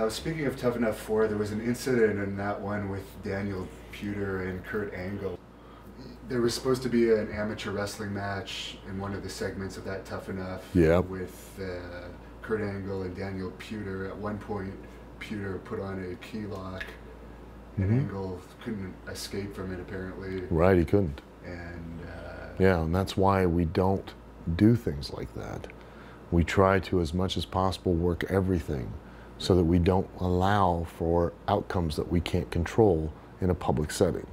Now, speaking of Tough Enough 4, there was an incident in that one with Daniel Puder and Kurt Angle. There was supposed to be an amateur wrestling match in one of the segments of that Tough Enough with Kurt Angle and Daniel Puder. At one point, Puder put on a keylock, and Angle couldn't escape from it, apparently. Right, he couldn't. And yeah, and that's why we don't do things like that. We try to, as much as possible, work everything so that we don't allow for outcomes that we can't control in a public setting.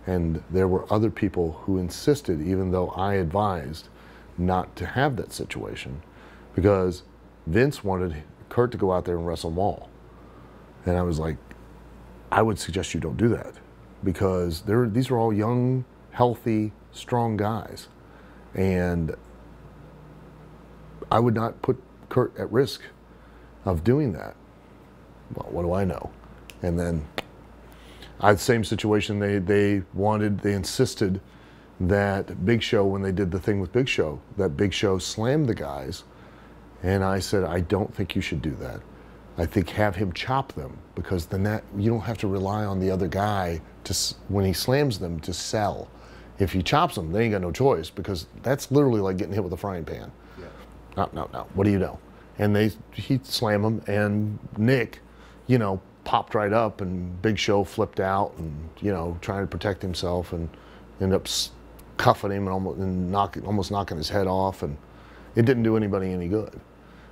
And there were other people who insisted, even though I advised not to have that situation, because Vince wanted Kurt to go out there and wrestle them all. And I was like, I would suggest you don't do that, because these are all young, healthy, strong guys. And I would not put Kurt at risk of doing that. Well, what do I know? And then I had the same situation. They insisted that Big Show, when they did the thing with Big Show, that Big Show slammed the guys. And I said, I don't think you should do that. I think have him chop them, because then you don't have to rely on the other guy to, when he slams them, to sell. If he chops them, they ain't got no choice, because that's literally like getting hit with a frying pan. Yeah. No. What do you know? And he'd slam him, and Nick, popped right up, and Big Show flipped out, and trying to protect himself, and ended up cuffing him and almost knocking his head off, and it didn't do anybody any good.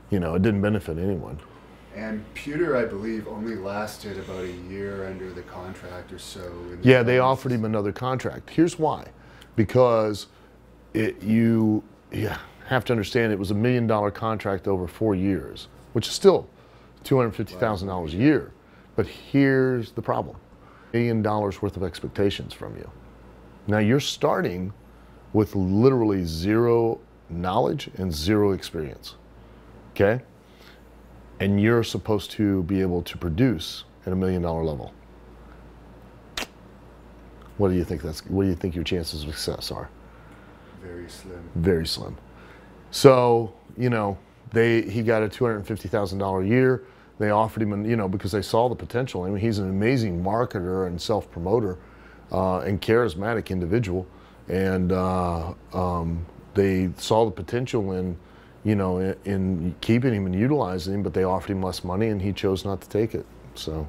It didn't benefit anyone. And Puder, I believe, only lasted about a year under the contract or so. Yeah, they offered him another contract. Here's why. Because you have to understand, it was $1 million contract over 4 years, which is still $250,000 a year. But here's the problem. $1 million worth of expectations from you. Now you're starting with literally zero knowledge and zero experience, okay? And you're supposed to be able to produce at $1 million level. What do you think your chances of success are? Very slim. Very slim. So, he got a $250,000 a year. They offered him, because they saw the potential. I mean, he's an amazing marketer and self-promoter and charismatic individual. And they saw the potential in keeping him and utilizing him, but they offered him less money, and he chose not to take it. So